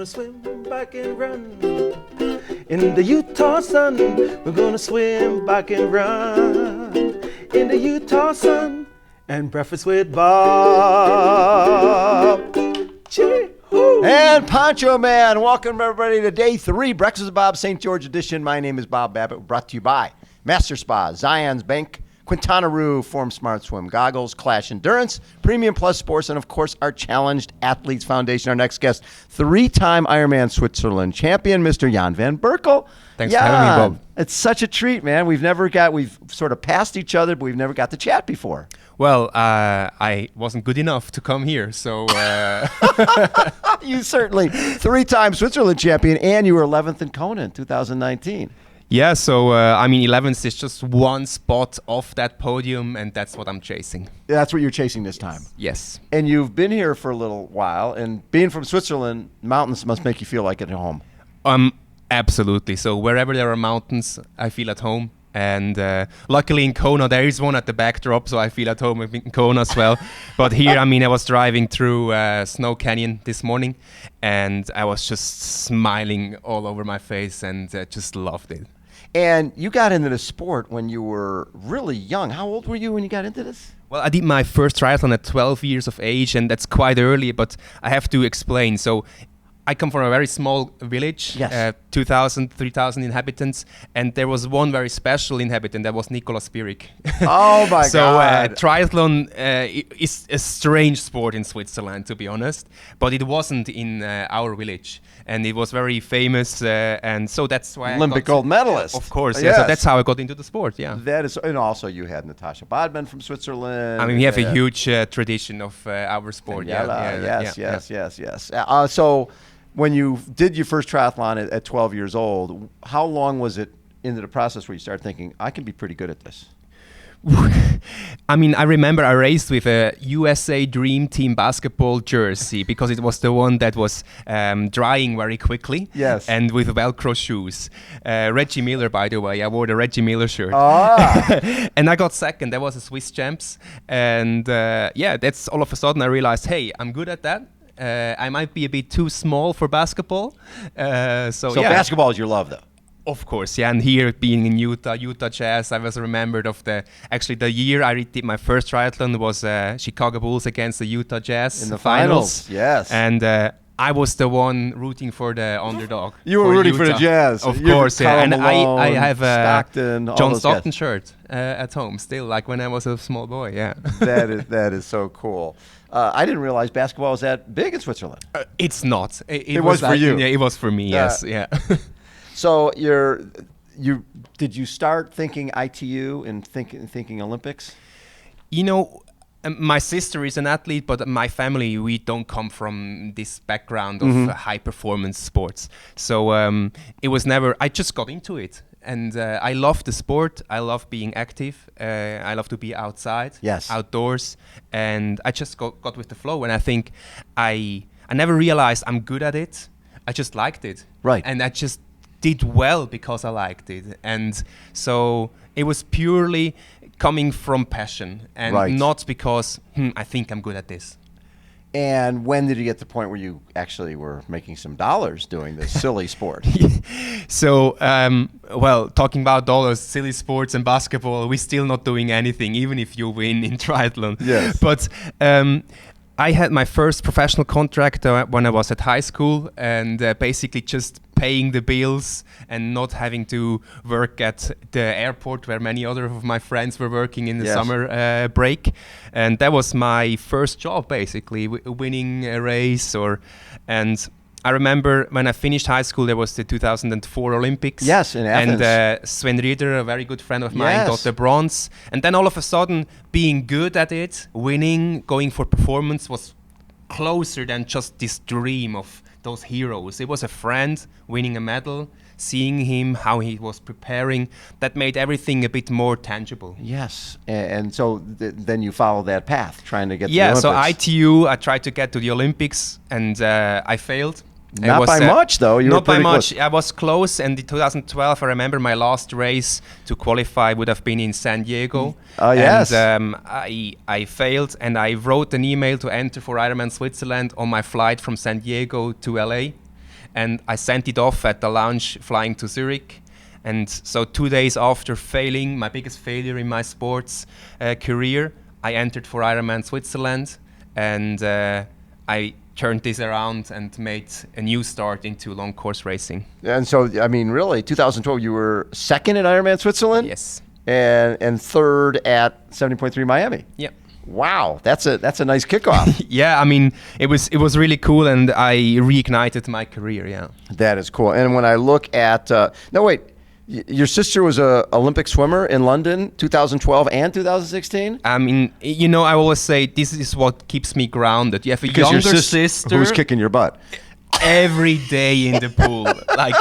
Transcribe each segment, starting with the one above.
swim, bike, and run. In the Utah sun, we're gonna swim, bike, and run. In the Utah sun, and breakfast with Bob. Chee-hoo. And Poncho Man, welcome everybody to day 3, Breakfast with Bob, St. George edition. My name is Bob Babbitt, brought to you by Master Spa, Zion's Bank, Quintana Roo, Form Smart Swim Goggles, Clash Endurance, Premium Plus Sports, and of course our Challenged Athletes Foundation. Our next guest, 3-time Ironman Switzerland champion, Mr. Jan van Berkel. Thanks for having me, Bob. It's such a treat, man. We've sort of passed each other, but we've never got to chat before. Well, I wasn't good enough to come here, so... You certainly, 3-time Switzerland champion, and you were 11th in Kona in 2019. Yeah, so 11th is just one spot off that podium, and that's what I'm chasing. That's what you're chasing this time. Yes. And you've been here for a little while, and being from Switzerland, mountains must make you feel like at home. Absolutely. So wherever there are mountains, I feel at home. And luckily in Kona, there is one at the backdrop, so I feel at home in Kona as well. But here, I was driving through Snow Canyon this morning, and I was just smiling all over my face and just loved it. And you got into the sport when you were really young. How old were you when you got into this? Well, I did my first triathlon at 12 years of age, and that's quite early, but I have to explain. So I come from a very small village, yes. 2,000, 3,000 inhabitants, and there was one very special inhabitant, that was Nicolas Spirik. Oh my God. So triathlon is a strange sport in Switzerland, to be honest, but it wasn't in our village, and it was very famous, and so that's why Olympic gold medalist. Of course, yes. Yeah, so that's how I got into the sport, yeah. That is, and also you had Natasha Bodman from Switzerland. We have a huge tradition of our sport. Yes. So when you did your first triathlon at 12 years old, how long was it into the process where you started thinking, I can be pretty good at this? I remember I raced with a USA Dream Team basketball jersey because it was the one that was drying very quickly. Yes. And with Velcro shoes. Reggie Miller, by the way, I wore the Reggie Miller shirt. Ah. And I got second. That was a Swiss champs. And that's all of a sudden I realized, hey, I'm good at that. I might be a bit too small for basketball. So basketball is your love, though. Of course, yeah. And here, being in Utah Jazz, I was remembered of the year I did my first triathlon was Chicago Bulls against the Utah Jazz in the finals. Yes. And I was the one rooting for the underdog. You were rooting Utah. for the Jazz. Of course, yeah. And Malone, I have a John Stockton guys. shirt at home still, like when I was a small boy, yeah. That is so cool. I didn't realize basketball was that big in Switzerland. It's not. It was for you. Yeah, it was for me, yes, yeah. So did you start thinking ITU and thinking Olympics? My sister is an athlete, but my family, we don't come from this background of high performance sports. So it was never, I just got into it. And I love the sport. I love being active. I love to be outside, outdoors. And I just got with the flow. And I think I never realized I'm good at it. I just liked it. Right. And I just did well because I liked it. And so it was purely coming from passion and not because I think I'm good at this. And when did you get to the point where you actually were making some dollars doing this silly sport? So, talking about dollars, silly sports and basketball, we're still not doing anything, even if you win in triathlon. Yes. But I had my first professional contract when I was at high school, and basically just paying the bills and not having to work at the airport where many other of my friends were working in the summer break. And that was my first job, basically, winning a race. And I remember when I finished high school, there was the 2004 Olympics. Yes, in Athens. And Sven Rieder, a very good friend of mine, got the bronze. And then all of a sudden, being good at it, winning, going for performance was closer than just this dream of those heroes. It was a friend winning a medal, seeing him, how he was preparing, that made everything a bit more tangible. Yes, and so then you follow that path, trying to get to the Olympics. Yeah, so ITU, I tried to get to the Olympics, and I failed. Not by much, though. You were pretty close. I was close, and in 2012, I remember my last race to qualify would have been in San Diego. Oh, yes. And I failed, and I wrote an email to enter for Ironman Switzerland on my flight from San Diego to LA. and I sent it off at the lounge flying to Zurich. And so 2 days after failing, my biggest failure in my sports career, I entered for Ironman Switzerland, and I turned this around and made a new start into long course racing. And so, I mean, really, 2012, you were second at Ironman Switzerland? Yes. And third at 70.3 Miami. Yep. Wow, that's a nice kickoff. Yeah, I mean, it was really cool, and I reignited my career. Yeah. That is cool. And when I look at no, wait, your sister was a Olympic swimmer in London, 2012 and 2016. I mean, you know, I always say this is what keeps me grounded. You have a Because younger your sister who's kicking your butt. every day in the pool, like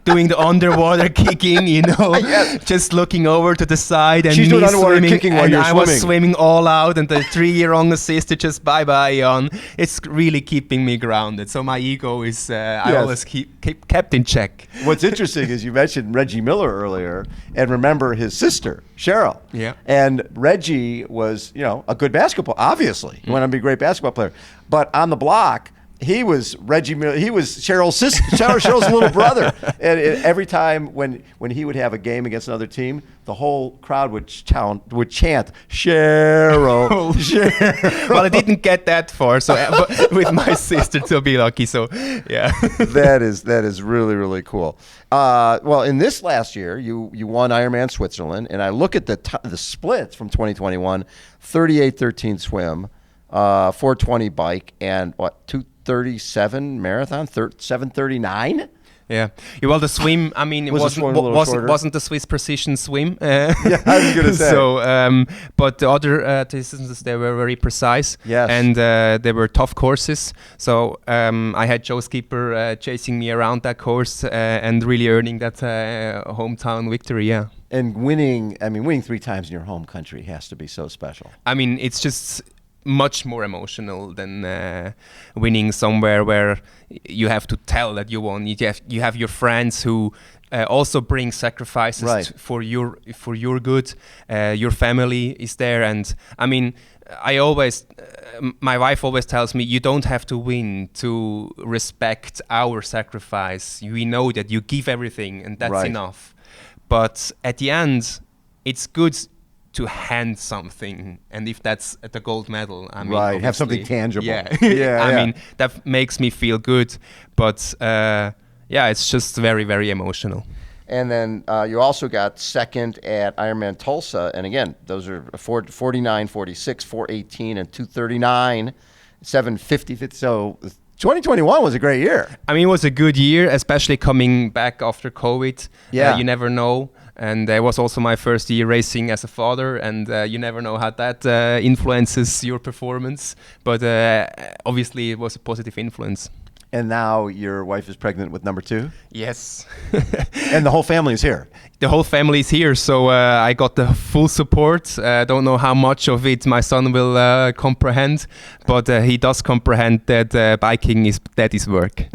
doing the underwater kicking, you know, Yes. just looking over to the side, and She's me doing underwater swimming, kicking while and you're I was swimming. swimming all out, and the 3-year-old sister just bye on. It's really keeping me grounded. So my ego is I always keep kept in check. What's interesting is you mentioned Reggie Miller earlier, and remember his sister, Cheryl. Yeah. And Reggie was, you know, a good basketball, obviously. He went on to be a great basketball player. But on the block, he was Reggie Miller. He was Cheryl's sister, Cheryl's little brother. And every time when he would have a game against another team, the whole crowd would chant Cheryl, Cheryl. Well, I didn't get that far, so but with my sister to be lucky. So yeah. That is really, really cool. Well, in this last year, you won Ironman Switzerland, and I look at the splits from 2021: 38:13 swim, 4:20 bike, and 2:37 marathon, 7:39. Yeah. Well, the swim, I mean, it Was the swim a little shorter? wasn't the Swiss precision swim. Yeah, I was gonna say. So, but the other distances, they were very precise. Yes. And they were tough courses. So I had Joe Skipper chasing me around that course and really earning that hometown victory. Yeah. And winning 3 times in your home country has to be so special. I mean, it's just much more emotional than winning somewhere where you have to tell that you won. You have your friends who also bring sacrifices Right. for your good. Your family is there, and I mean, I always, my wife always tells me, you don't have to win to respect our sacrifice. We know that you give everything, and that's Right. enough. But at the end, it's good to hand something, and if that's the gold medal, I mean, Right, have something obviously, tangible. Yeah, Yeah, I yeah. mean, that makes me feel good, but yeah, it's just very, very emotional. And then you also got second at Ironman Tulsa. And again, those are 49, 46, 418, and 239, 750. So 2021 was a great year. I mean, it was a good year, especially coming back after COVID. Yeah. You never know. And it was also my first year racing as a father, and you never know how that influences your performance. But obviously, it was a positive influence. And now your wife is pregnant with number 2. Yes. And the whole family is here. The whole family is here, so I got the full support. I don't know how much of it my son will comprehend, but he does comprehend that biking is daddy's work.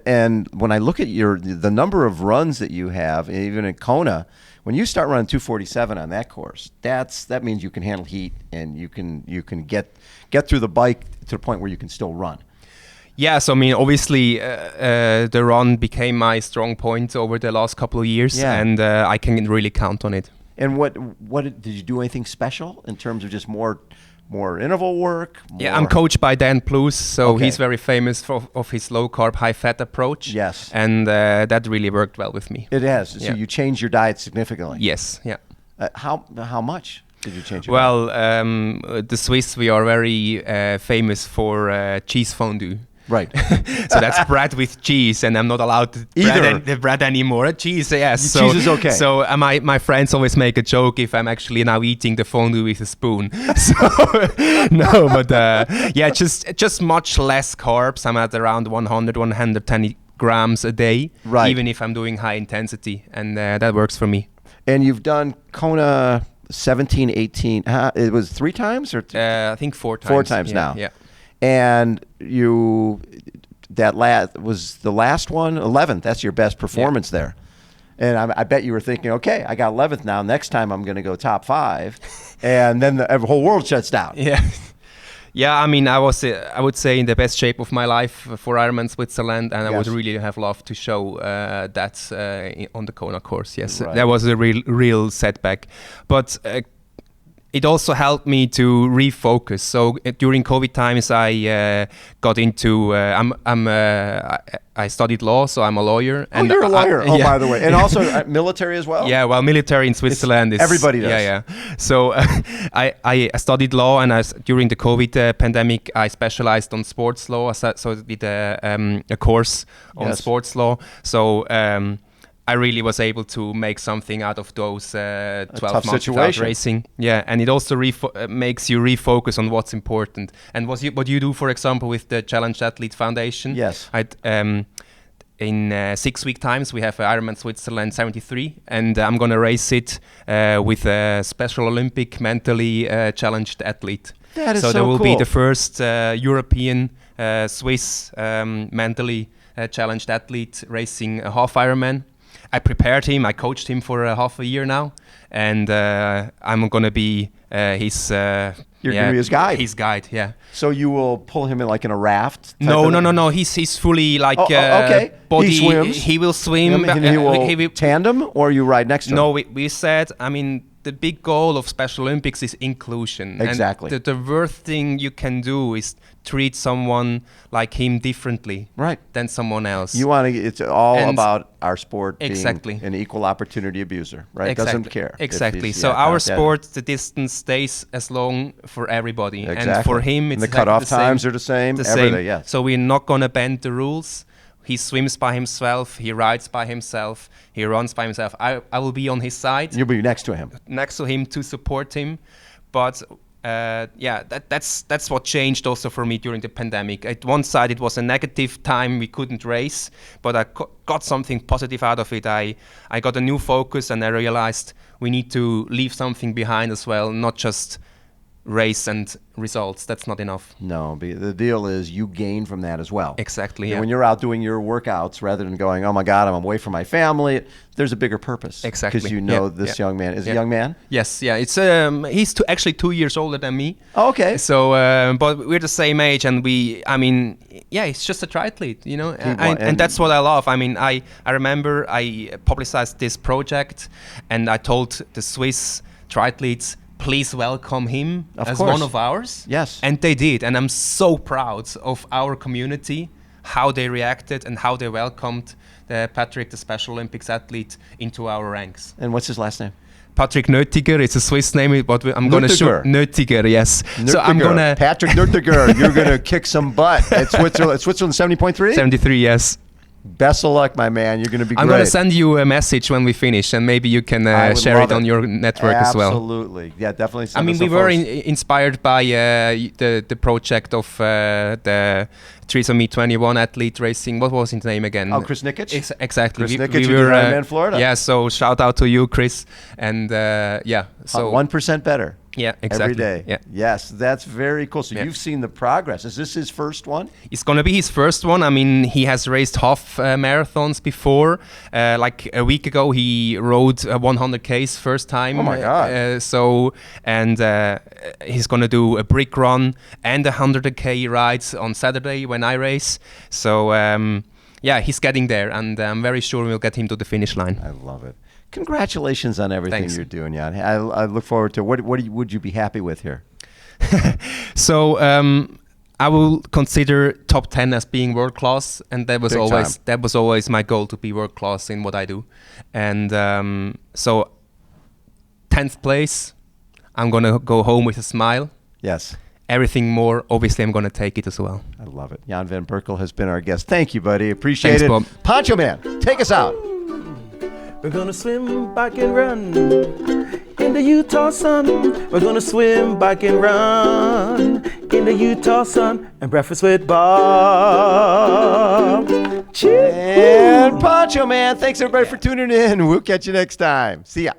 And when I look at the number of runs that you have, even in Kona, when you start running 247 on that course, that means you can handle heat, and you can get through the bike to the point where you can still run. Yeah, so I mean, obviously, the run became my strong point over the last couple of years, Yeah. and I can really count on it. And what did you do anything special in terms of just more interval work? Yeah, I'm coached by Dan Plus, so Okay. he's very famous of his low carb, high fat approach. Yes. And that really worked well with me. It has. So Yeah. you changed your diet significantly. Yes, yeah. How much did you change your diet? Well, the Swiss, we are very famous for cheese fondue. Right. So that's bread with cheese, and I'm not allowed to the bread anymore. Cheese, yes. Cheese is okay. So my friends always make a joke if I'm actually now eating the fondue with a spoon. So no, but yeah, just much less carbs. I'm at around 100, 110 grams a day, Right. even if I'm doing high intensity, and that works for me. And you've done Kona 17, 18. It was 3 times or I think 4 times. 4 times Yeah, now. Yeah. And was the last one 11th. That's your best performance there. And I bet you were thinking, okay, I got 11th now. Next time I'm going to go top 5, and then the whole world shuts down. Yeah. Yeah, I mean, I was, I would say, in the best shape of my life for Ironman Switzerland, and I would really have loved to show that on the Kona course. Yes, that was a real setback, but it also helped me to refocus. So during COVID times, I got into. I studied law, so I'm a lawyer. And you're a lawyer. By the way, and also military as well. Yeah, well, military in Switzerland is everybody does. Yeah. So I studied law, and during the COVID pandemic, I specialized on sports law. So I did a course on sports law. So. I really was able to make something out of those 12 months without racing. Yeah, and it also makes you refocus on what's important. And what you do, for example, with the Challenged Athlete Foundation. Yes. In 6 week times, we have Ironman Switzerland 73, and I'm going to race it with a Special Olympic mentally challenged athlete. That is so there will cool. be the first European Swiss mentally challenged athlete racing a half Ironman. I prepared him. I coached him for half a year now, and I'm going to be his. You're going to be his guide. His guide, yeah. So you will pull him in like in a raft? No. He's fully like okay. body. He swims. He will swim. And he will tandem, or you ride next to him? No, we said. I mean, the big goal of Special Olympics is inclusion. Exactly. And the worst thing you can do is treat someone like him differently than someone else. You want to. It's all about our sport being an equal opportunity abuser, right? Exactly. Doesn't care. Exactly. So our sport, the distance stays as long for everybody, and for him, it's and the cutoff times are the same. Everything, yes. So we're not gonna bend the rules. He swims by himself. He rides by himself. He runs by himself. I will be on his side. You'll be next to him. Next to him to support him, but. That's what changed also for me during the pandemic. At one side, it was a negative time, we couldn't race, but I got something positive out of it. I got a new focus, and I realized we need to leave something behind as well, not just race and results. That's not enough. No, the deal is you gain from that as well. Exactly. Yeah. When you're out doing your workouts, rather than going, oh my God, I'm away from my family, there's a bigger purpose. Exactly. Because you know this young man is a young man. Yes. Yeah. It's he's actually 2 years older than me. Oh, okay. So, but we're the same age, and he's just a triathlete, you know, and that's what I love. I mean, I remember I publicized this project, and I told the Swiss triathletes, please welcome him as one of ours. Yes. And they did. And I'm so proud of our community, how they reacted and how they welcomed Patrick, the Special Olympics athlete, into our ranks. And what's his last name? Patrick Nötiger. It's a Swiss name, but I'm going to show Nötiger, yes. Nötiger. So I'm going to... Patrick Nötiger, you're going to kick some butt at Switzerland 70.3? 73, yes. Best of luck, my man. You're going to be great. I'm going to send you a message when we finish, and maybe you can share it on your network as well. Absolutely. Yeah, definitely. I mean, we were inspired by the project of the Trisomy 21 athlete racing. What was his name again? Oh, Chris Nikic? Exactly. Chris Nikic, we were in Florida. Yeah, so shout out to you, Chris. And so 1% better. Yeah, exactly. Every day. Yeah. Yes, that's very cool. So you've seen the progress. Is this his first one? It's going to be his first one. I mean, he has raced half marathons before. Like a week ago, he rode 100Ks first time. Oh my God. He's going to do a brick run and 100K rides on Saturday when I race. So, he's getting there, and I'm very sure we'll get him to the finish line. I love it. Congratulations on everything you're doing, Jan. I look forward to what would you be happy with here? So I will consider top 10 as being world class, and that was always my goal, to be world class in what I do. And so 10th place, I'm gonna go home with a smile. Yes. Everything more, obviously, I'm gonna take it as well. I love it. Jan van Berkel has been our guest. Thank you, buddy. Appreciate Thanks, it. Bob. Poncho Man, take us out. We're gonna swim back and run in the Utah sun. We're gonna swim back and run in the Utah sun, and breakfast with Bob. Cheers. And Poncho Man, thanks everybody for tuning in. We'll catch you next time. See ya.